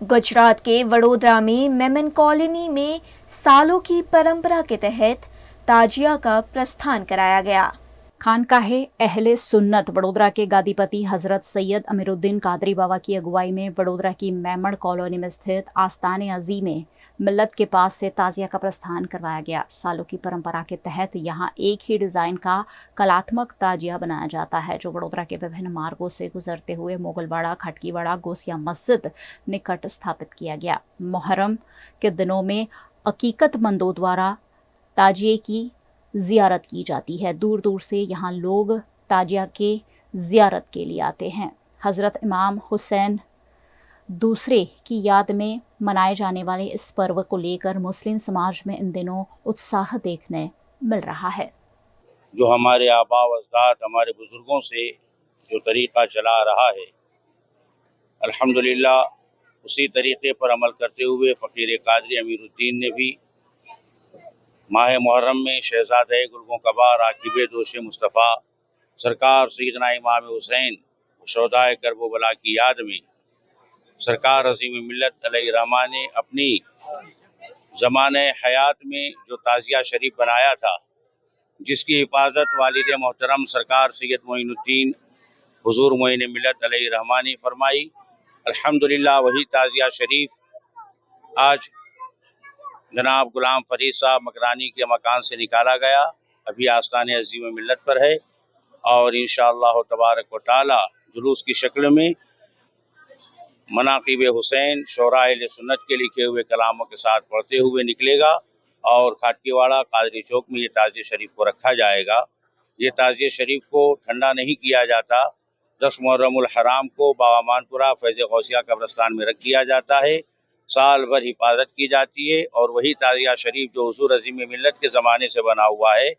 गुजरात के वडोदरा में मेमन कॉलोनी में सालों की परंपरा के तहत ताजिया का प्रस्थान कराया गया। खानकाहे अहले सुन्नत वडोदरा के गादीपति हजरत सैयद अमीरुद्दीन कादरी बाबा की अगुवाई में वडोदरा की मेमन कॉलोनी में स्थित आस्ताने अजीम में मिल्लत के पास से ताजिया का प्रस्थान करवाया गया। सालों की परंपरा के तहत यहाँ एक ही डिजाइन का कलात्मक ताजिया बनाया जाता है, जो वडोदरा के विभिन्न मार्गों से गुजरते हुए मोगलवाड़ा, खटकीवाड़ा, गोसिया मस्जिद निकट स्थापित किया गया। मुहर्रम के दिनों में अकीकतमंदों द्वारा ताजिए की जियारत की जाती है। दूर दूर से यहाँ लोग ताजिया के जियारत के लिए आते हैं। हजरत इमाम हुसैन दूसरे की याद में मनाए जाने वाले इस पर्व को लेकर मुस्लिम समाज में इन दिनों उत्साह देखने मिल रहा है। जो हमारे आबा व अजदाद, हमारे बुजुर्गों से जो तरीक़ा चला रहा है, अल्हम्दुलिल्लाह उसी तरीक़े पर अमल करते हुए फ़कीर कादरी अमीरुद्दीन ने भी माह मुहर्रम में शहज़ादे गुलगों कबार आकिब दोश मुस्तफ़ा सरकार सैयदना इमाम हुसैन शोहदाए करबला की याद में सरकार अज़ीम मिल्लत अलैहिर्रहमा ने अपनी ज़माने हयात में जो ताज़िया शरीफ बनाया था, जिसकी हिफाजत वालिद मोहतरम सरकार सैयद मोइनुद्दीन हुज़ूर मोइन मिल्लत अलैहिर्रहमा ने फरमाई। अल्हम्दुलिल्लाह वही ताज़िया शरीफ आज जनाब गुलाम फरीद साहब मकरानी के मकान से निकाला गया, अभी आस्ताने अज़ीम मिल्लत पर है और इंशाअल्लाह तबारक व तआला जुलूस की शक्ल में मनाक़िब हुसैन शोराए अहले सुन्नत के लिखे हुए कलामों के साथ पढ़ते हुए निकलेगा और खाटकीवाड़ा कादरी चौक में ये ताज़िया शरीफ को रखा जाएगा। ये ताज़िया शरीफ को ठंडा नहीं किया जाता। 10 मुहर्रमुल हराम को बाबा मानपुरा फैज़ गौसिया कब्रिस्तान में रख दिया जाता है, साल भर हिफाजत की जाती है और वही ताज़िया शरीफ जो हुज़ूर अज़ीम मिल्लत के ज़माने से बना हुआ है,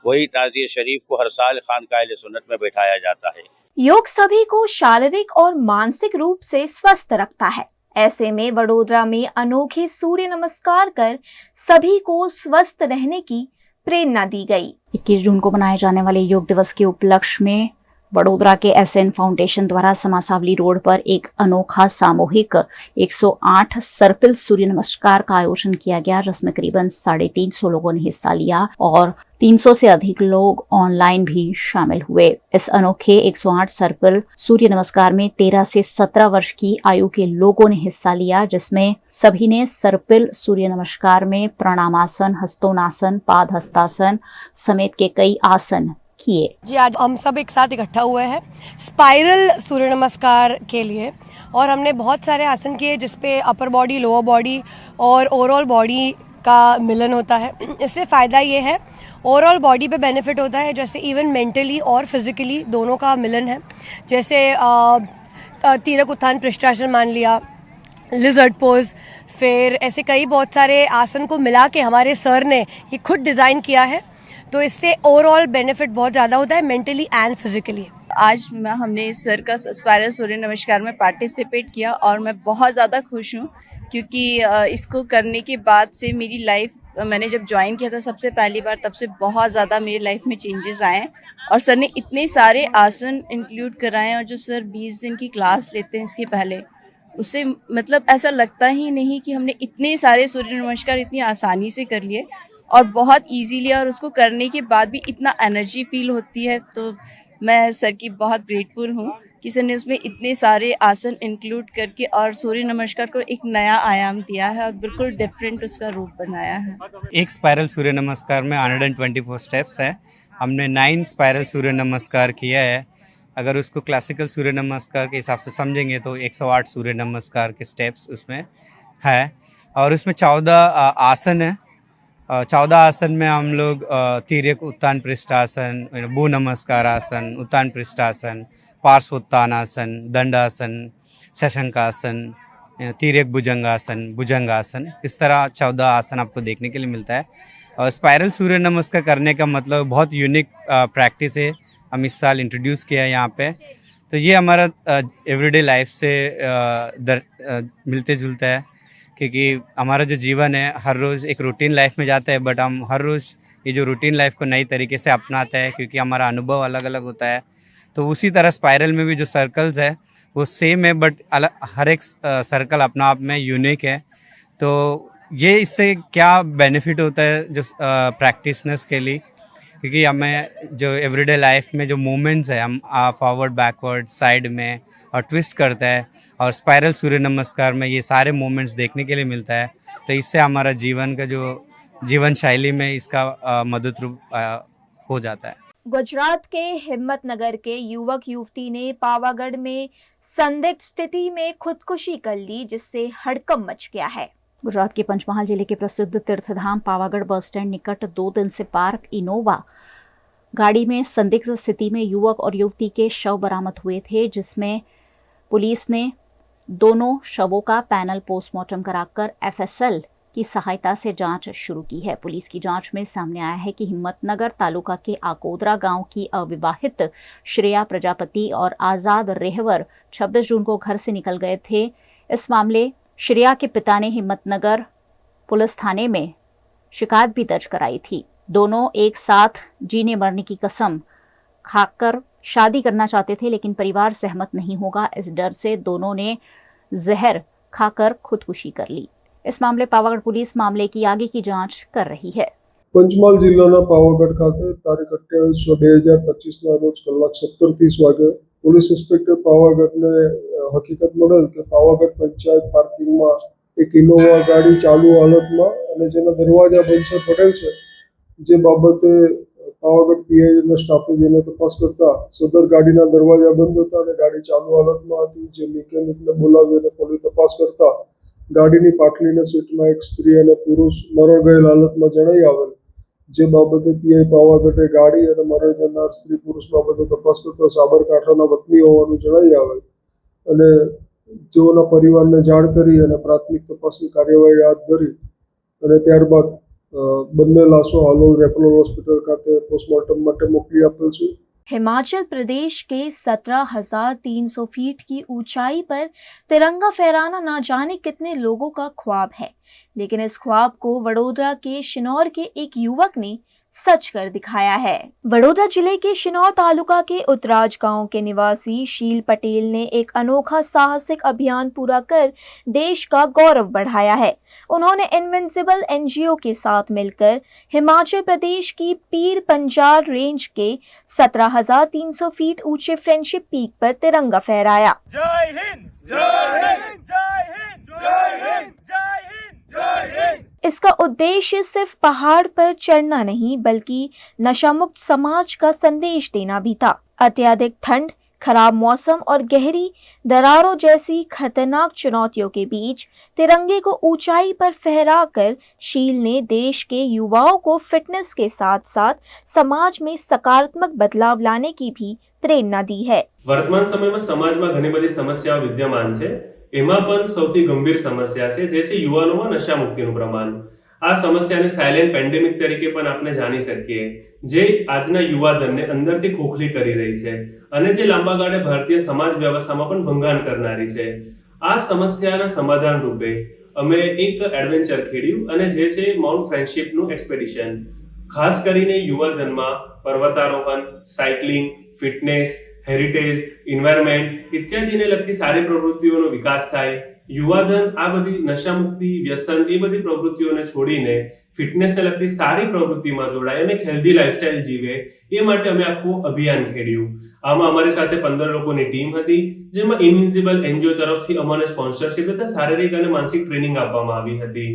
वही ताज़िया शरीफ को हर साल खानकाह अहले सुन्नत में बैठाया जाता है। योग सभी को शारीरिक और मानसिक रूप से स्वस्थ रखता है। ऐसे में वडोदरा में अनोखे सूर्य नमस्कार कर सभी को स्वस्थ रहने की प्रेरणा दी गई। 21 जून को मनाए जाने वाले योग दिवस के उपलक्ष्य में वडोदरा के एसएन फाउंडेशन द्वारा समासावली रोड पर एक अनोखा सामूहिक 108 सर्पिल सूर्य नमस्कार का आयोजन किया गया, जिसमें करीबन 350 लोगों ने हिस्सा लिया और 300 से अधिक लोग ऑनलाइन भी शामिल हुए। इस अनोखे 108 सर्पिल सूर्य नमस्कार में 13 से 17 वर्ष की आयु के लोगों ने हिस्सा लिया, जिसमें सभी ने सर्पिल सूर्य नमस्कार में प्रणामासन, हस्तोनासन, पाद हस्तासन समेत के कई आसन किए। जी, आज हम सब एक साथ इकट्ठा हुए हैं स्पाइरल सूर्य नमस्कार के लिए और हमने बहुत सारे आसन किए जिसपे अपर बॉडी, लोअर बॉडी और ओवरऑल बॉडी का मिलन होता है। इससे फ़ायदा ये है, ओवरऑल बॉडी पे बेनिफिट होता है, जैसे इवन मेंटली और फिजिकली दोनों का मिलन है। जैसे तीरक उत्थान पृष्ठासन मान लिया, लिजर्ड पोज, फिर ऐसे कई बहुत सारे आसन को मिला के हमारे सर ने ये खुद डिज़ाइन किया है, तो इससे ओवरऑल बेनिफिट बहुत ज़्यादा होता है मेंटली एंड फिजिकली। आज हमने इस सर का स्पाइरल सूर्य नमस्कार में पार्टिसिपेट किया और मैं बहुत ज़्यादा खुश हूँ, क्योंकि इसको करने के बाद से मेरी लाइफ, मैंने जब ज्वाइन किया था सबसे पहली बार, तब से बहुत ज़्यादा मेरी लाइफ में चेंजेस आए हैं और सर ने इतने सारे आसन इंक्लूड कराए और जो सर 20 दिन की क्लास लेते हैं इसके पहले, उससे मतलब ऐसा लगता ही नहीं कि हमने इतने सारे सूर्य नमस्कार इतनी आसानी से कर लिए और बहुत इजीली, और उसको करने के बाद भी इतना एनर्जी फील होती है। तो मैं सर की बहुत ग्रेटफुल हूँ कि सर ने उसमें इतने सारे आसन इंक्लूड करके और सूर्य नमस्कार को एक नया आयाम दिया है और बिल्कुल डिफरेंट उसका रूप बनाया है। एक स्पाइरल सूर्य नमस्कार में 124 स्टेप्स है। हमने 9 स्पाइरल सूर्य नमस्कार किया है। अगर उसको क्लासिकल सूर्य नमस्कार के हिसाब से समझेंगे तो 108 सूर्य नमस्कार के स्टेप्स उसमें है और उसमें 14 आसन है। 14 आसन में हम लोग तिर्यक उत्थान पृष्ठासन, भू नमस्कार आसन, उत्थान पृष्ठासन, पार्श्व उत्थानासन, दंडासन, शशंकासन, तिर्यक भुजंगासन, इस तरह 14 आसन आपको देखने के लिए मिलता है। और स्पाइरल सूर्य नमस्कार करने का मतलब बहुत यूनिक प्रैक्टिस है, हम इस साल इंट्रोड्यूस किया है यहाँ पे। तो ये हमारा एवरीडे लाइफ से मिलते जुलता है, क्योंकि हमारा जो जीवन है हर रोज़ एक रूटीन लाइफ में जाता है, बट हम हर रोज़ ये जो रूटीन लाइफ को नई तरीके से अपनाते हैं, क्योंकि हमारा अनुभव अलग अलग होता है। तो उसी तरह स्पाइरल में भी जो सर्कल्स है वो सेम है, बट हर एक सर्कल अपना आप में यूनिक है। तो ये इससे क्या बेनिफिट होता है जो प्रैक्टिशनर्स के लिए, क्योंकि हमें जो एवरीडे लाइफ में जो मूवमेंट्स है, हम फॉरवर्ड बैकवर्ड साइड में और ट्विस्ट करता है, और स्पाइरल सूर्य नमस्कार में ये सारे मूवमेंट्स देखने के लिए मिलता है। तो इससे हमारा जीवन का जो जीवन शैली में इसका मदद रूप हो जाता है। गुजरात के हिम्मतनगर के युवक युवती ने पावागढ़ में संदिग्ध स्थिति में खुदकुशी कर ली, जिससे हड़कंप मच गया है। गुजरात के पंचमहाल जिले के प्रसिद्ध तीर्थधाम पावागढ़ बस स्टैंड निकट 2 दिन से पार्क इनोवा गाड़ी में संदिग्ध स्थिति में युवक और युवती के शव बरामद हुए थे, जिसमें पुलिस ने दोनों शवों का पैनल पोस्टमार्टम कराकर एफएसएल की सहायता से जांच शुरू की है। पुलिस की जांच में सामने आया है कि हिम्मतनगर तालुका के आकोदरा गांव की अविवाहित श्रेया प्रजापति और आजाद रेहवर 26 जून को घर से निकल गए थे। इस मामले श्रेया के पिता ने हिम्मतनगर पुलिस थाने में शिकायत भी दर्ज कराई थी। दोनों एक साथ जीने मरने की कसम खाकर शादी करना चाहते थे, लेकिन परिवार सहमत नहीं होगा। इस डर से दोनों ने जहर खाकर खुदकुशी कर ली। इस मामले पावागढ़ पुलिस मामले की आगे की जांच कर रही है। પંચમહાલ જિલ્લાના પાવાગઢ ખાતે તારીખ 28/6/2025ના રોજ કલાક 17:30 વાગે પોલીસ ઇન્સ્પેક્ટર પાવાગઢને હકીકત મળેલ કે પાવાગઢ પંચાયત પાર્કિંગમાં એક ઇનોવા ગાડી ચાલુ હાલતમાં અને જેના દરવાજા બંધ પડેલ છે, જે બાબતે પાવાગઢ પીઆઈના સ્ટાફે જેને તપાસ કરતા સદર ગાડીના દરવાજા બંધ હતા અને ગાડી ચાલુ હાલતમાં હતી, જે મિકેનિકને બોલાવી અને પોલીસ તપાસ કરતા ગાડીની પાટલીના સીટમાં એક સ્ત્રી અને પુરુષ મરણ ગયેલ હાલતમાં જણાઈ આવેલ, જે બાબતે પીઆઈ પાવાગઢે ગાડી અને મરણ જનાર સ્ત્રી પુરુષ બાબતે તપાસ કરતા સાબરકાંઠાના વતની હોવાનું જણાઈ આવેલ અને તેઓના પરિવારને જાણ કરી અને પ્રાથમિક તપાસની કાર્યવાહી હાથ ધરી અને ત્યારબાદ બંને લાશો હાલોલ રેફરલ હોસ્પિટલ ખાતે પોસ્ટમોર્ટમ માટે મોકલી આપેલ છે। हिमाचल प्रदेश के 17,300 फीट की ऊंचाई पर तिरंगा फहराना ना जाने कितने लोगों का ख्वाब है, लेकिन इस ख्वाब को वडोदरा के शिनौर के एक युवक ने सच कर दिखाया है। वडोदरा जिले के शिनौर तालुका के उत्तराज गांव के निवासी शील पटेल ने एक अनोखा साहसिक अभियान पूरा कर देश का गौरव बढ़ाया है। उन्होंने इनविंसिबल एनजीओ के साथ मिलकर हिमाचल प्रदेश की पीर पंजाल रेंज के 17,300 फीट ऊंचे फ्रेंडशिप पीक पर तिरंगा फहराया। जय हिंद, जय हिंद, जय हिंद, जय हिंद, जय हिंद, जय हिंद। इसका उद्देश्य सिर्फ पहाड़ पर चढ़ना नहीं, बल्कि नशामुक्त समाज का संदेश देना भी था। अत्यधिक ठंड, खराब मौसम और गहरी दरारों जैसी खतरनाक चुनौतियों के बीच तिरंगे को ऊंचाई पर फहराकर शील ने देश के युवाओं को फिटनेस के साथ साथ समाज में सकारात्मक बदलाव लाने की भी प्रेरणा दी है। वर्तमान समय में समाज में घनी बधी समस्याओं विद्यमान है। एमां पण सौथी गंभीर समस्या है युवानों में नशा मुक्तिनुं प्रमाण। आ समस्या ने साइलेंट पेन्डेमिक तरीके पण आपणे जाणी शकीए, जे आजना युवाधनने अंदरथी खोखली करी रही है अने जे लांबा गाळे भारतीय समाज व्यवस्थामां पण भंगाण करनारी है। आ समस्याना समाधान रूपे अमे एक एडवेन्चर खेड्युं अने जे छे माउंट फ्रेंडशिपनुं एक्सपेडिशन। खास करीने युवाधનમાં पर्वतारोहण, साइक्लिंग, फिटनेस, हेरिटेज, इन्वायरमेंट इत्यादिने लगती सारी प्रवृत्तिओनो विकास थाय। युवाधन आ बधी नशामुक्ति, व्यसन ए बधी प्रवृत्तिओने छोड़ीने फिटनेसने लगती सारी प्रवृत्तिमां जोड़ाय अने हेल्धी लाइफस्टाइल जीवे ए माटे अमे आखुं अभियान खेड्युं। आमां अमारी साथे 15 लोकोनी टीम हती, जेमां इनविंसिबल एनजीओ तरफथी अमोने स्पोन्सरशिप तथा शारीरिक अने मानसिक ट्रेनिंग आपवामां आवी हती।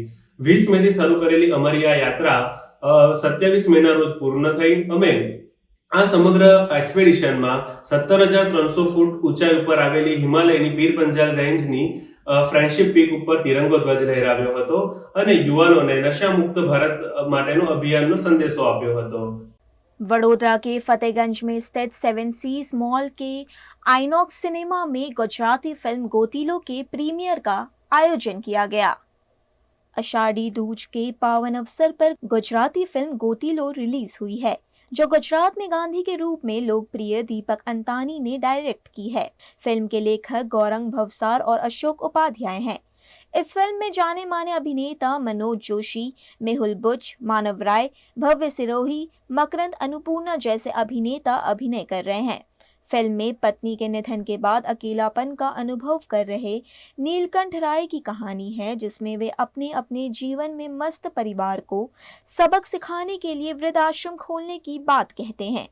20 मेथी शरू करेली अमारी आ यात्रा 27 मेना रोज पूर्ण थई। अमे आ समग्र एक्सपेडिशन में 17,300 फूट ऊंचाई पर आवेली हिमालयनी पीर पंजाल रेंजनी फ्रेंडशिप पीक पर तिरंगो ध्वज लहराव्यो हतो अने युवानोने नशा मुक्त भारत माटेनो अभियाननो संदेशो आप्यो हतो। वडोदरा के फतेहगंज में स्थित 7 सीज मॉल के आइनॉक्स सिनेमा में गुजराती फिल्म गोतीलो के प्रीमियर का आयोजन किया गया। आषाढ़ी दूज के पावन अवसर पर गुजराती फिल्म गोतीलो रिलीज हुई है, जो गुजरात में गांधी के रूप में लोकप्रिय दीपक अंतानी ने डायरेक्ट की है। फिल्म के लेखक गौरंग भवसार और अशोक उपाध्याय हैं। इस फिल्म में जाने माने अभिनेता मनोज जोशी, मेहुल बुच, मानव राय, भव्य सिरोही, मकरंद अन्नपूर्णा जैसे अभिनेता अभिनय कर रहे हैं। फिल्म में पत्नी के निधन के बाद अकेलापन का अनुभव कर रहे नीलकंठ राय की कहानी है, जिसमें वे अपने अपने जीवन में मस्त परिवार को सबक सिखाने के लिए वृद्धाश्रम खोलने की बात कहते हैं।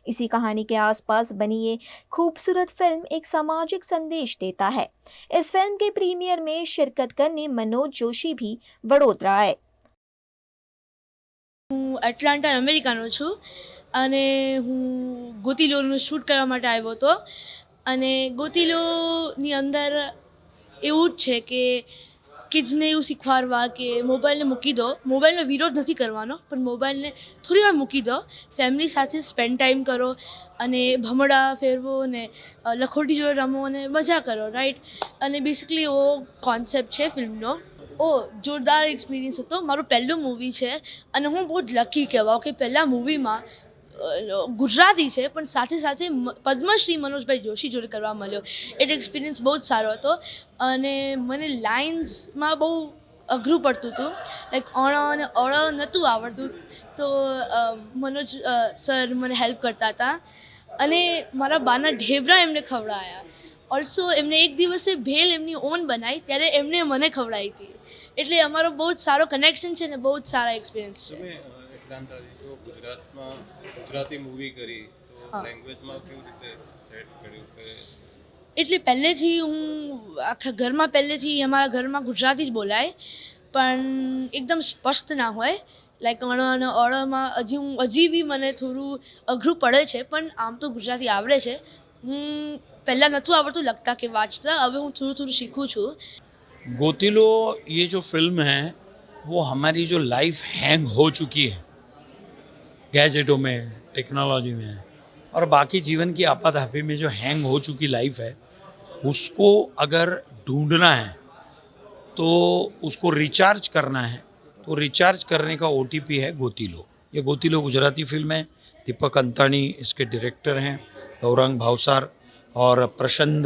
इसी कहानी के आसपास बनी ये खूबसूरत फिल्म एक सामाजिक संदेश देता है। इस फिल्म के प्रीमियर में शिरकत करने मनोज जोशी भी वडोदरा आए। હું એટલાન્ટા અમેરિકાનો છું અને હું ગોતીલોનું શૂટ કરવા માટે આવ્યો હતો અને ગોતીલોની અંદર એવું જ છે કે કિડ્સને એવું શીખવાડવા કે મોબાઈલને મૂકી દો, મોબાઈલનો વિરોધ નથી કરવાનો પણ મોબાઈલને થોડી વાર મૂકી દો, ફેમિલી સાથે સ્પેન્ડ ટાઈમ કરો અને ભમરડા ફેરવો ને લખોટી જોડે રમો અને મજા કરો, રાઈટ। અને બેસિકલી એવો કોન્સેપ્ટ છે ફિલ્મનો। જોરદાર એક્સપિરિયન્સ હતો। મારું પહેલું મૂવી છે અને હું બહુ જ લકી કહેવાઉં કે પહેલાં મૂવીમાં ગુજરાતી છે પણ સાથે સાથે પદ્મશ્રી મનોજભાઈ જોશી જોડે કરવા મળ્યો, એટલે એક્સપિરિયન્સ બહુ જ સારો હતો। અને મને લાઇન્સમાં બહુ અઘરું પડતું હતું, લાઈક અણ અને અળ નહોતું આવડતું, તો મનોજ સર મને હેલ્પ કરતા હતા અને મારા બાના ઢેબરા એમને ખવડાવ્યા। ઓલ્સો એમને એક દિવસે ભેલ એમની ઓન બનાવી ત્યારે એમને મને ખવડાવી હતી, એટલે અમારો બહુ જ સારો કનેક્શન છે ને બહુ જ સારા એક્સપિરિયન્સ છે। એટલાન્ટાથી ગુજરાતમાં ગુજરાતી મૂવી કરી તો લેંગ્વેજમાં કેવી રીતે સેટ કર્યું કે એટલે પહેલેથી હું આખા ઘરમાં પહેલેથી અમારા ઘરમાં ગુજરાતી જ બોલાય પણ એકદમ સ્પષ્ટ ના હોય, લાઈક અણ અને અળમાં હજી બી મને થોડું અઘરું પડે છે પણ આમ તો ગુજરાતી આવડે છે। હું પહેલાં નહોતું આવડતું લખતા કે વાંચતા, હવે હું થોડું થોડું શીખું છું। गोतिलो ये जो फिल्म है वो हमारी जो लाइफ हैंग हो चुकी है गैजेटों में, टेक्नोलॉजी में और बाकी जीवन की आपाधापी में जो हैंग हो चुकी लाइफ है उसको अगर ढूंढना है तो उसको रिचार्ज करना है, तो रिचार्ज करने का OTP है गोतिलो। ये गोतिलो गुजराती फिल्म है। दीपक अंताणी इसके डायरेक्टर हैं, गौरांग भावसार और प्रसन्न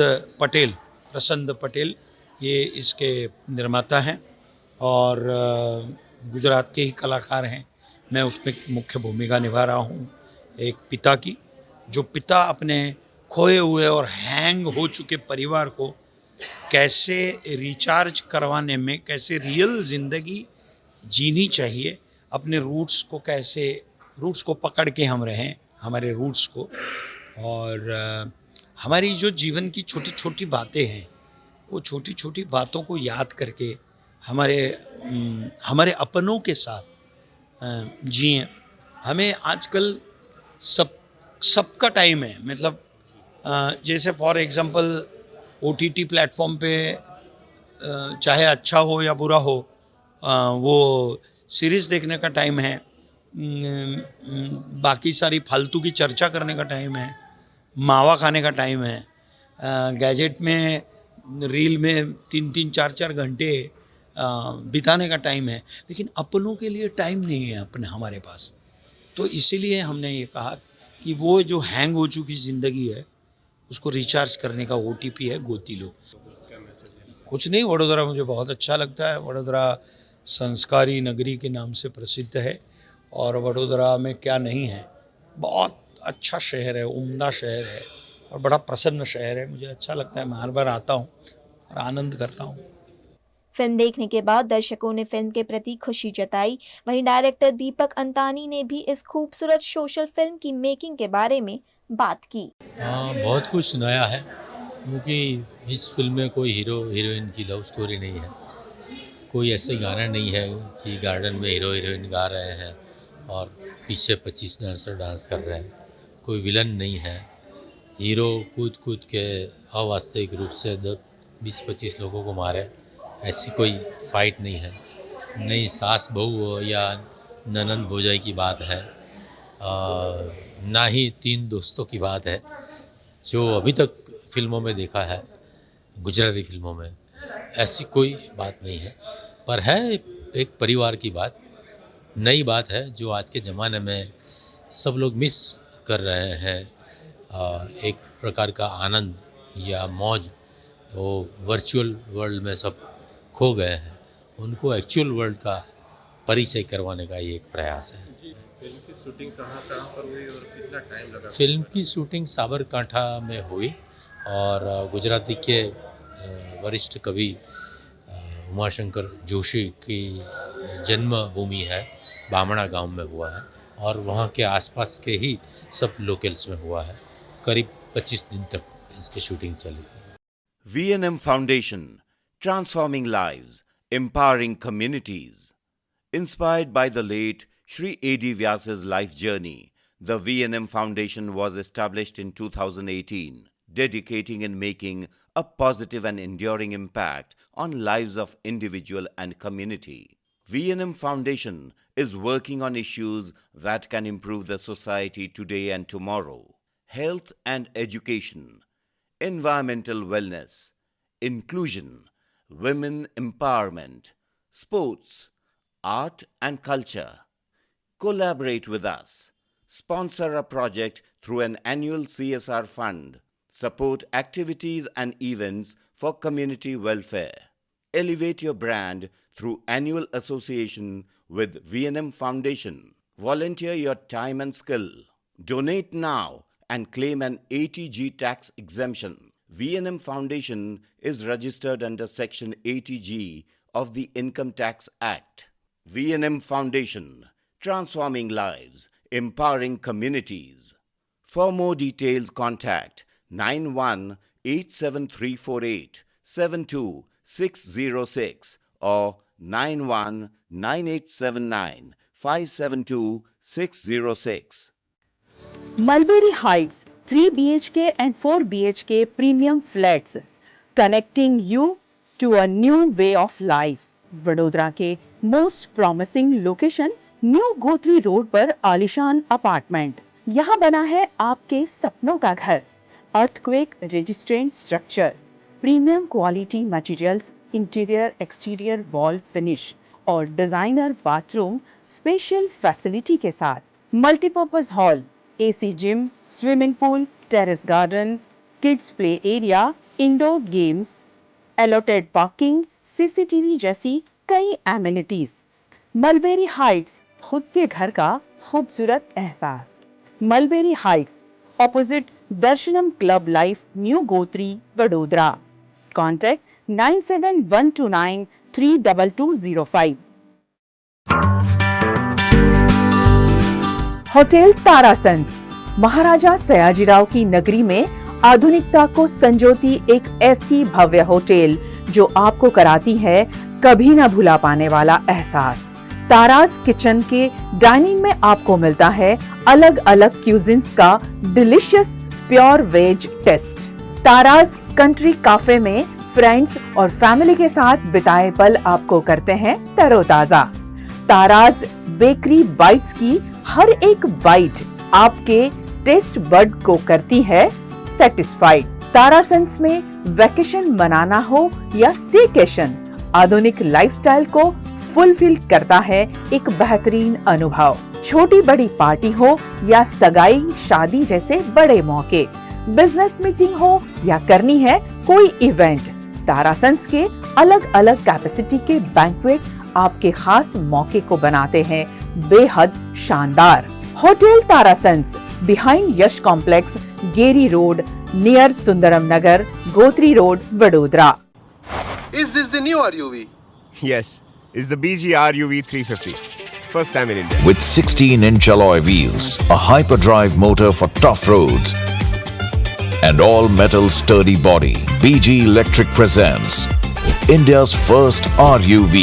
पटेल ये इसके निर्माता हैं और गुजरात के ही कलाकार हैं। मैं उसमें मुख्य भूमिका निभा रहा हूँ एक पिता की, जो पिता अपने खोए हुए और हैंग हो चुके परिवार को कैसे रिचार्ज करवाने में, कैसे रियल ज़िंदगी जीनी चाहिए, अपने रूट्स को कैसे, रूट्स को पकड़ के हम रहें, हमारे रूट्स को, और हमारी जो जीवन की छोटी छोटी बातें हैं वो छोटी छोटी बातों को याद करके हमारे अपनों के साथ जिएं। हमें आजकल सबका टाइम है, मतलब जैसे फॉर एग्जांपल OTT प्लेटफॉर्म पे चाहे अच्छा हो या बुरा हो वो सीरीज़ देखने का टाइम है, बाकी सारी फालतू की चर्चा करने का टाइम है, मावा खाने का टाइम है, गैजेट में रील में 3-3, 4-4 घंटे बिताने का टाइम है, लेकिन अपनों के लिए टाइम नहीं है हमारे पास। तो इसीलिए हमने ये कहा कि वो जो हैंग हो चुकी ज़िंदगी है उसको रिचार्ज करने का OTP है गोतिलो। कुछ नहीं, वडोदरा मुझे बहुत अच्छा लगता है। वडोदरा संस्कारी नगरी के नाम से प्रसिद्ध है और वडोदरा में क्या नहीं है, बहुत अच्छा शहर है, उम्दा शहर है और बड़ा प्रसन्न शहर है। मुझे अच्छा लगता है, मैं हर बार आता हूँ और आनंद करता हूँ। फिल्म देखने के बाद दर्शकों ने फिल्म के प्रति खुशी जताई। वहीं डायरेक्टर दीपक अंतानी ने भी इस खूबसूरत सोशल फिल्म की मेकिंग के बारे में बात की। बहुत कुछ नया है क्योंकि इस फिल्म में कोई हीरो हीरोइन की लव स्टोरी नहीं है, कोई ऐसे गाना नहीं है कि गार्डन में हीरो हीरोइन गा रहे हैं और पीछे 25 डांसर डांस कर रहे हैं, कोई विलन नहीं है, हीरो कूद कूद के अवास्तविक रूप से 20-25 लोगों को मारे, ऐसी कोई फाइट नहीं है। नई सास बहू या ननंद भौजाई की बात है, ना ही 3 दोस्तों की बात है जो अभी तक फिल्मों में देखा है, गुजराती फिल्मों में ऐसी कोई बात नहीं है। पर है एक परिवार की बात, नई बात है जो आज के ज़माने में सब लोग मिस कर रहे हैं। एक प्रकार का आनंद या मौज वो वर्चुअल वर्ल्ड में सब खो गए हैं, उनको एक्चुअल वर्ल्ड का परिचय करवाने का ये एक प्रयास है। शूटिंग कहाँ कहाँ पर हुई और कितना टाइम लगा? फिल्म की शूटिंग साबरकांठा में हुई और गुजराती के वरिष्ठ कवि उमाशंकर जोशी की जन्मभूमि है, बामणा गांव में हुआ है और वहाँ के आसपास के ही सब लोकल्स में हुआ है। करीब 25 दिन तक इसकी शूटिंग चली थी। V&M Foundation, transforming lives, empowering communities. Inspired by the late Shri A.D. Vyasa's life journey, the V&M Foundation was established in 2018, dedicating and making a positive and enduring impact on lives of individual and community. V&M Foundation is working on issues that can improve the society today and tomorrow. Health and education, environmental wellness, inclusion, women empowerment, sports, art and culture. Collaborate with us. Sponsor a project through an annual CSR fund. Support activities and events for community welfare. Elevate your brand through annual association with V&M Foundation. Volunteer your time and skill. Donate now and claim an ATG tax exemption. V&M Foundation is registered under Section 80G of the Income Tax Act. V&M Foundation, transforming lives, empowering communities. For more details, contact 918734872606 or 919879572606. Mulberry Heights 3 BHK and 4 BHK premium flats, connecting you to a new way of life. Vadodara के most promising location new Gotri road पर आलिशान apartment. यहाँ बना है आपके सपनों का घर। Earthquake resistant structure, premium quality materials, interior exterior wall finish और डिजाइनर बाथरूम स्पेशल फैसिलिटी के साथ। Multipurpose hall, AC gym, swimming pool, terrace garden, kids play area, indoor games, allotted parking, CCTV जैसी कई एमिनिटीज। मलबेरी हाइट्स, खुद के घर का खूबसूरत एहसास। Mulberry height, opposite Darshanam club life, new Gotri, Vadodara. Contact 9712932205। Hotel Tarasons, Maharaja Sayajirao की नगरी में आधुनिकता को संजोती एक ऐसी भव्य होटल जो आपको कराती है कभी ना भुला पाने वाला एहसास। तारास किचन के डाइनिंग में आपको मिलता है अलग अलग क्यूजिन्स का delicious pure veg taste. Taras country cafe में फ्रेंड्स और फैमिली के साथ बिताए पल आपको करते हैं तरोताजा। तारास बेकरी बाइट्स की हर एक बाइट आपके टेस्ट बड को करती है सेटिस्फाइड। तारासंस में वैकेशन मनाना हो या स्टेकेशन, आधुनिक लाइफस्टाइल को फुलफिल करता है एक बेहतरीन अनुभव। छोटी बड़ी पार्टी हो या सगाई शादी जैसे बड़े मौके, बिजनेस मीटिंग हो या करनी है कोई इवेंट, तारासंस के अलग अलग कैपेसिटी के बैंक्वेट आपके खास मौके को बनाते हैं बेहद शानदार। Hotel Tarasons, behind Yash complex, Geri road, near Sundaram Nagar, Gotri road, Vadodara. Is this the new RUV? Yes, it's the BG RUV 350. First time in India. With 16-inch alloy wheels, a hyperdrive motor for tough roads, and all-metal sturdy body, BG Electric presents India's first RUV.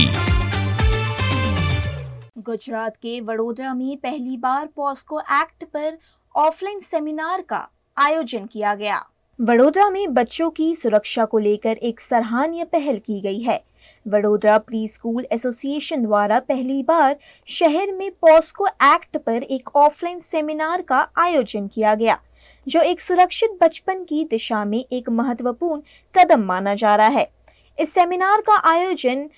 Gujarat के वडोदरा में पहली बार POCSO act पर offline seminar का आयोजन किया गया। वडोदरा में बच्चों की सुरक्षा को लेकर एक सराहनीय पहल की गई है। वडोदरा प्री स्कूल एसोसिएशन द्वारा पहली बार शहर में पॉस्को एक्ट पर एक ऑफलाइन सेमिनार का आयोजन किया गया, जो एक सुरक्षित बचपन की दिशा में एक महत्वपूर्ण कदम माना जा रहा है। इस सेमिनार का आयोजन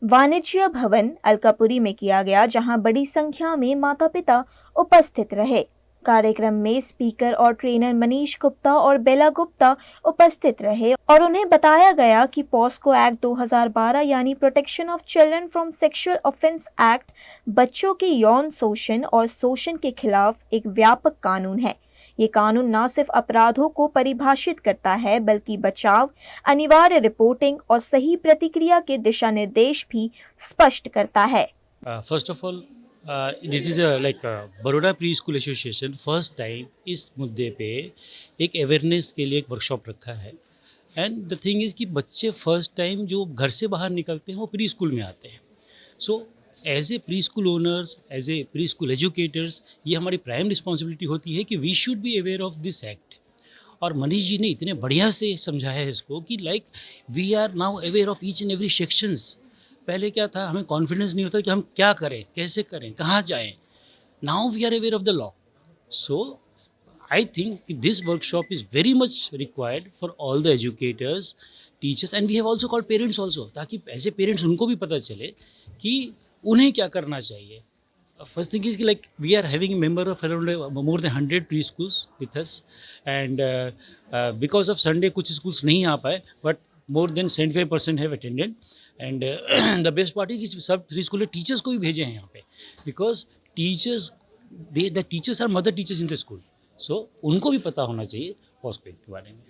वाणिज्य भवन अलकापुरी में किया गया, जहां बड़ी संख्या में माता पिता उपस्थित रहे। कार्यक्रम में स्पीकर और ट्रेनर मनीष गुप्ता और बेला गुप्ता उपस्थित रहे और उन्हें बताया गया कि पॉस्को एक्ट 2012 यानी protection of children from sexual offence act बच्चों के यौन शोषण और शोषण के खिलाफ एक व्यापक कानून है। ये कानून न सिर्फ अपराधों को परिभाषित करता है बल्कि बचाव, अनिवार्य रिपोर्टिंग और सही प्रतिक्रिया के दिशा निर्देश भी स्पष्ट करता है। First of all it is like Baroda pre school association first time इस मुद्दे पे एक अवेयरनेस के लिए एक वर्कशॉप रखा है। एंड द थिंग इज़ कि बच्चे फर्स्ट टाइम जो घर से बाहर निकलते हैं वो प्री स्कूल में आते हैं। So as a pre school owners, as a pre school educators, ये हमारी प्राइम रिस्पॉन्सिबिलिटी होती है कि we should be aware of this act. और मनीष जी ने इतने बढ़िया से समझाया है इसको कि like we are now aware of each and every sections. पहले क्या था, हमें कॉन्फिडेंस नहीं होता कि हम क्या करें, कैसे करें, कहाँ जाएं। Now we are aware of the law. So I think this workshop is very much required for all the educators, teachers and we have also called parents also, ताकि एज ए पेरेंट्स उनको भी पता चले कि उन्हें क्या करना चाहिए। फर्स्ट थिंग इज कि like we are having member of around more than 100 pre schools with us and because of Sunday कुछ स्कूल्स नहीं आ पाए but more than 75% have attended. And the best part is कि सब pre school teachers को भी भेजे हैं यहाँ पे, because teachers the teachers are mother teachers in the school. So उनको भी पता होना चाहिए पॉस्को एक्ट के बारे में।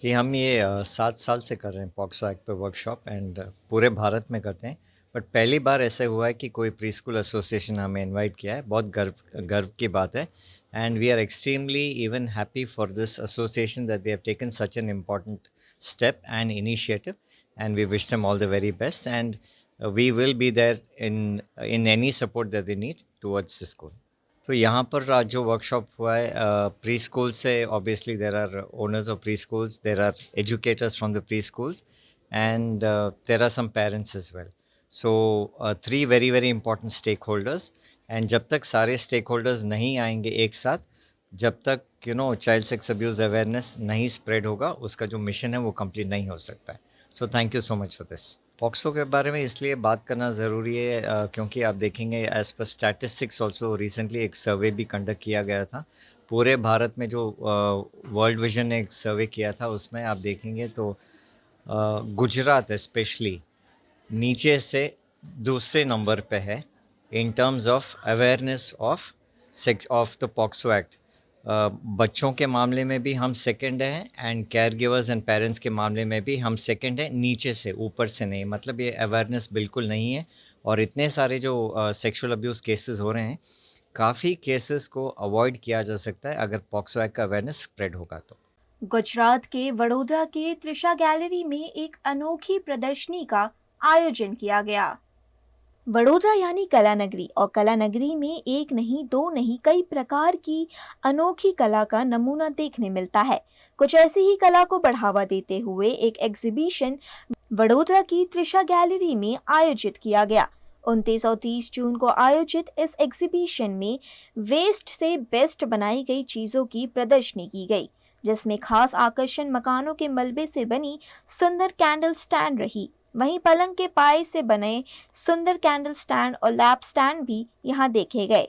जी, हम ये 7 साल से कर रहे हैं पॉक्सो एक्ट पर वर्कशॉप एंड पूरे भारत में करते हैं। बट पहली बार ऐसा हुआ है कि कोई प्री स्कूल एसोसिएशन हमें इनवाइट किया है। बहुत गर्व की बात है and we are extremely even happy for this association that they have taken such an important step and initiative and we wish them all the very best and we will be there in any support that they need towards this goal. तो यहाँ पर आज जो workshop हुआ है pre school से, obviously there are owners of pre schools, there are educators from the pre schools and there are some parents as well. So 3 very very important stake holders and जब तक सारे stake holders नहीं आएंगे एक साथ, जब तक चाइल्ड सेक्स अब्यूज़ अवेयरनेस नहीं स्प्रेड होगा, उसका जो मिशन है वो कंप्लीट नहीं हो सकता है। So thank you so much for this. POCSO के बारे में इसलिए बात करना ज़रूरी है क्योंकि आप देखेंगे as per statistics also recently एक सर्वे भी कंडक्ट किया गया था पूरे भारत में। जो वर्ल्ड विजन ने एक सर्वे किया था उसमें आप देखेंगे तो गुजरात स्पेशली नीचे से दूसरे नंबर पे है in terms of awareness of the POCSO act. बच्चों के मामले में भी हम सेकंड हैं and care givers and parents के मामले में भी हम सेकंड हैं, नीचे से, ऊपर से नहीं। मतलब ये अवेयरनेस बिल्कुल नहीं है और इतने सारे जो सेक्सुअल अब्यूज़ केसेस हो रहे हैं, काफ़ी केसेस को अवॉइड किया जा सकता है अगर पॉक्सो एक्ट का अवेयरनेस स्प्रेड होगा तो। गुजरात के वडोदरा के त्रिशा गैलरी में एक अनोखी प्रदर्शनी का आयोजन किया गया। वडोदरा यानी कला नगरी और कला नगरी में एक नहीं, दो नहीं, कई प्रकार की अनोखी कला का नमूना देखने मिलता है। कुछ ऐसी ही कला को बढ़ावा देते हुए एक एग्जीबिशन वडोदरा की त्रिशा गैलरी में आयोजित किया गया। 29 और 30 जून को आयोजित इस एग्जीबिशन में वेस्ट से बेस्ट बनाई गई चीजों की प्रदर्शनी की गई, जिसमें खास आकर्षण मकानों के मलबे से बनी सुंदर कैंडल स्टैंड रही। वहीं पलंग के पाए से बने सुंदर कैंडल स्टैंड और लैंप स्टैंड भी यहां देखे गए।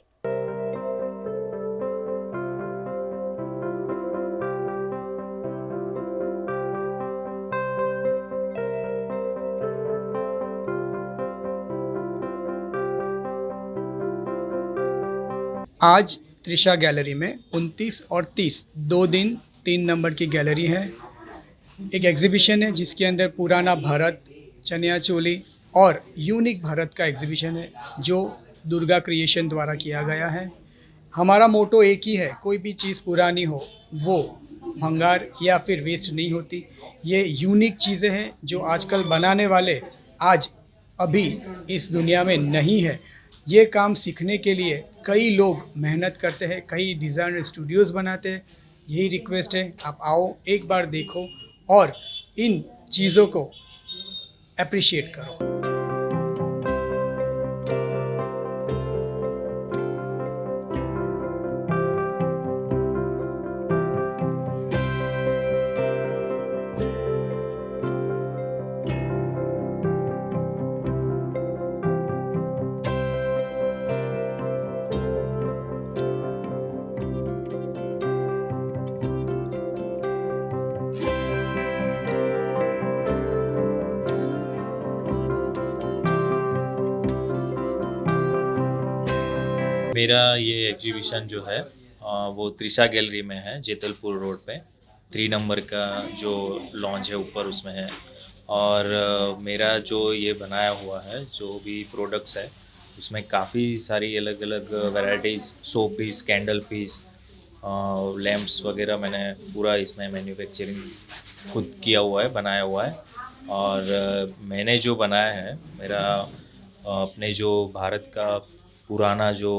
आज त्रिशा गैलरी में 29 और 30 2 दिन 3 नंबर की गैलरी है। एक एग्जीबिशन है जिसके अंदर पुराना भारत, चनिया चोली और यूनिक भारत का एग्जीबिशन है जो दुर्गा क्रिएशन द्वारा किया गया है। हमारा मोटो एक ही है, कोई भी चीज़ पुरानी हो वो भंगार या फिर वेस्ट नहीं होती। ये यूनिक चीज़ें हैं जो आजकल बनाने वाले आज अभी इस दुनिया में नहीं है। ये काम सीखने के लिए कई लोग मेहनत करते हैं, कई डिज़ाइन स्टूडियोज़ बनाते हैं। यही रिक्वेस्ट है, आप आओ, एक बार देखो और इन चीज़ों को अप्रिशिएट करो। मेरा ये एग्जीबिशन जो है वो त्रिशा गैलरी में है, जेतलपुर रोड पे 3 नंबर का जो लॉन्च है ऊपर उसमें है। और मेरा जो ये बनाया हुआ है जो भी प्रोडक्ट्स है उसमें काफ़ी सारी अलग अलग varieties, show piece, candle piece, lamps वगैरह मैंने पूरा इसमें मैन्युफैक्चरिंग खुद किया हुआ है, बनाया हुआ है। और मैंने जो बनाया है मेरा अपने जो भारत का पुराना जो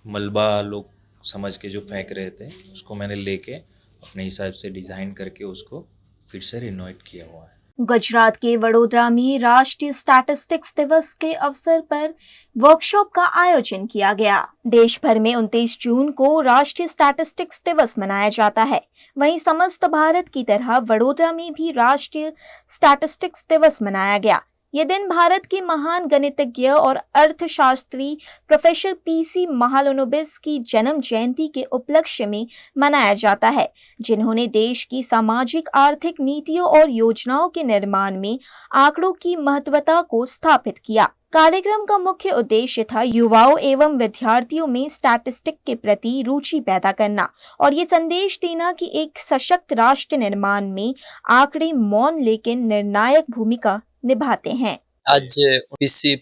मलबा लोग समझ के जो फेंक रहे थे उसको मैंने लेके अपने हिसाब से डिज़ाइन करके उसको फिर से रिनोवेट किया हुआ है। गुजरात के वडोदरा में राष्ट्रीय स्टैटिस्टिक्स दिवस के अवसर पर वर्कशॉप का आयोजन किया गया। देश भर में 29 जून को राष्ट्रीय स्टैटिस्टिक्स दिवस मनाया जाता है। वहीं समस्त भारत की तरह वडोदरा में भी राष्ट्रीय स्टैटिस्टिक्स दिवस मनाया गया। यह दिन भारत के महान गणितज्ञ और अर्थशास्त्री प्रोफेसर पीसी महालनोबिस की जन्म जयंती के उपलक्ष्य में मनाया जाता है, जिन्होंने देश की सामाजिक आर्थिक नीतियों और योजनाओं के निर्माण में आंकड़ों की महत्वता को स्थापित किया। कार्यक्रम का मुख्य उद्देश्य था युवाओं एवं विद्यार्थियों में स्टैटिस्टिक के प्रति रुचि पैदा करना और ये संदेश देना कि एक सशक्त राष्ट्र निर्माण में आंकड़े मौन लेकिन निर्णायक भूमिका निभाते हैं। आज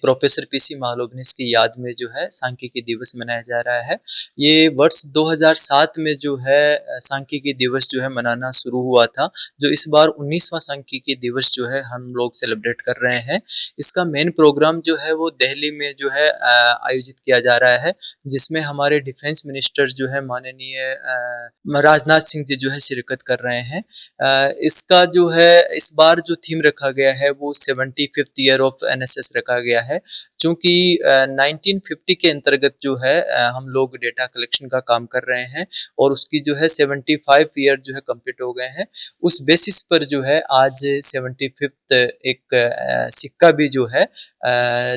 प्रोफेसर पीसी महालनोबिस की याद में जो है सांख्यिकी दिवस मनाया जा रहा है। ये वर्ष 2007 में जो है सांख्यिकी दिवस जो है मनाना शुरू हुआ था, जो इस बार 19वां सांख्यिकी दिवस जो है हम लोग सेलिब्रेट कर रहे हैं। इसका मेन प्रोग्राम जो है वो दिल्ली में जो है आयोजित किया जा रहा है, जिसमें हमारे डिफेंस मिनिस्टर जो है माननीय राजनाथ सिंह जी जो है शिरकत कर रहे हैं। इसका जो है इस बार जो थीम रखा गया है वो 75th ईयर ऑफ एनएसएस रखा गया है, क्योंकि 1950 के अंतर्गत जो है हम लोग डेटा कलेक्शन का काम कर रहे हैं और उसकी जो है 75 ईयर जो है कंप्लीट हो गए हैं। उस बेसिस पर जो है आज 75th एक सिक्का भी जो है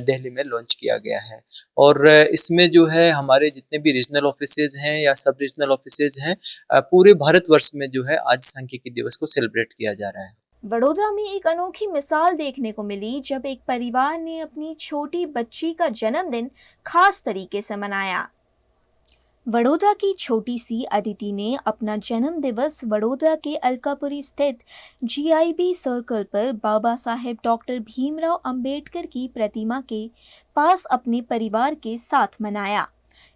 दिल्ली में लॉन्च किया गया है। और इसमें जो है हमारे जितने भी रीजनल ऑफिसेज हैं या सब रीजनल ऑफिसेज हैं, पूरे भारतवर्ष में जो है आज सांख्यिकी दिवस को सेलिब्रेट किया जा रहा है। वडोदरा में एक अनोखी मिसाल देखने को मिली जब एक परिवार ने अपनी छोटी बच्ची का जन्मदिन खास तरीके से मनाया। वडोदरा की छोटी सी अदिति ने अपना जन्म दिवस वडोदरा के अलकापुरी स्थित GIB सर्कल पर बाबा साहेब डॉक्टर भीमराव अंबेडकर की प्रतिमा के पास अपने परिवार के साथ मनाया।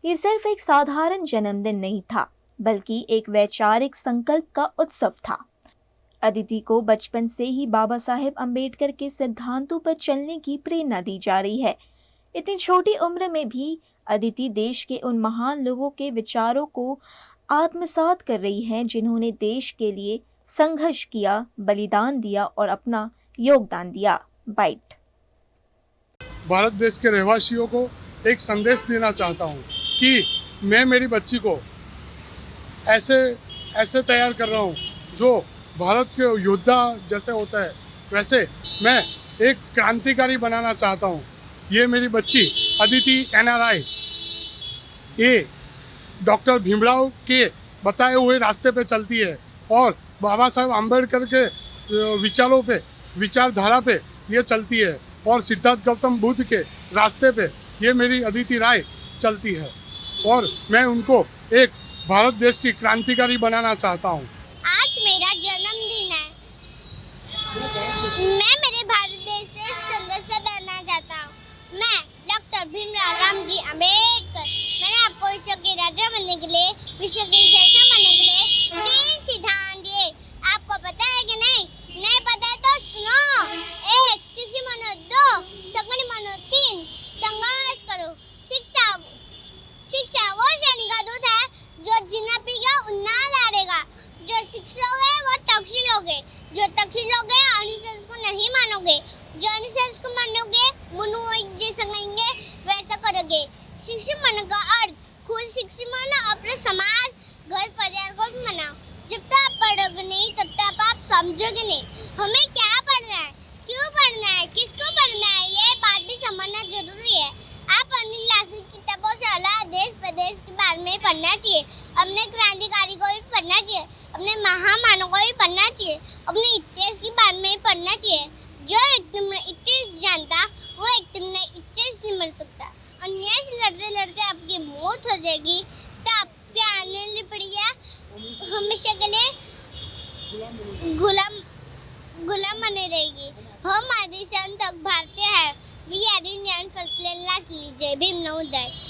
ये सिर्फ एक साधारण जन्मदिन नहीं था, बल्कि एक वैचारिक संकल्प का उत्सव था। अदिति को बचपन से ही बाबा साहेब अंबेडकर के सिद्धांतों पर चलने की प्रेरणा दी जा रही है। इतनी छोटी उम्र में भी अदिति देश के उन महान लोगों के विचारों को आत्मसात कर रही है जिन्होंने देश के लिए संघर्ष किया, बलिदान दिया और अपना योगदान दिया। बाइट। भारत देश के रहवासियों को एक संदेश देना चाहता हूँ कि मैं मेरी बच्ची को ऐसे तैयार कर रहा हूँ जो भारत के योद्धा जैसे होता है, वैसे मैं एक क्रांतिकारी बनाना चाहता हूँ। ये मेरी बच्ची अदिति NRI ये डॉक्टर भीमराव के बताए हुए रास्ते पे चलती है और बाबा साहेब आम्बेडकर के विचारों पे, विचारधारा पे ये चलती है और सिद्धार्थ गौतम बुद्ध के रास्ते पे ये मेरी अदिति राय चलती है और मैं उनको एक भारत देश की क्रांतिकारी बनाना चाहता हूँ। आज मेरा जन्मदिन है। मैं मेरे भारत देश से संघर्ष करना चाहता हूँ। मैं डॉक्टर भीमराव रामजी अम्बेडकर, मैंने आपको विश्व के राजा बनने के लिए, विश्व के शासक बनने के लिए 3 सिद्धांत दिए। आपको पता है कि नहीं? नहीं पता है तो सुनो। 1 शिक्षित बनो, 2 सगुण बनो, 3 संघर्ष करो। शिक्षा वो शनि का दूध है जो जिन्ना पीगा उन्ना लड़ेगा। जो शिक्षक है वो तक्षशिल होगे, जो तक्षशिल होगे अनुशासन को नहीं मानोगे, जो अनुशासन को मानोगे मनु जैसा कहेंगे वैसा करोगे। शिक्षित मन का अर्थ खुद शिक्षित मानो, अपने समाज घर परिवार को भी मनाओ। जब तक आप पढ़ोगे नहीं तब तक आप समझोगे नहीं। हमें क्या पढ़ना है, क्यों पढ़ना है, किसको पढ़ना है, ये बात भी समझना जरूरी है। आप अपनी क्लासिक किताबों से अलग देश प्रदेश के बारे में पढ़ना चाहिए, अपने क्रांतिकारी को भी पढ़ना चाहिए, अपने महामानव को भी पढ़ना चाहिए, अपने इतिहास के बारे में पढ़ना चाहिए। जो इतिहास जानता वो एक दिन इतिहास नहीं मर सकता। अन्याय से लड़ते लड़ते आपकी मौत हो गुलाम गुलाम बने रहेगी. हम आधी शान तक भारतीय है. We are Indian first last जय भीम नवोदय.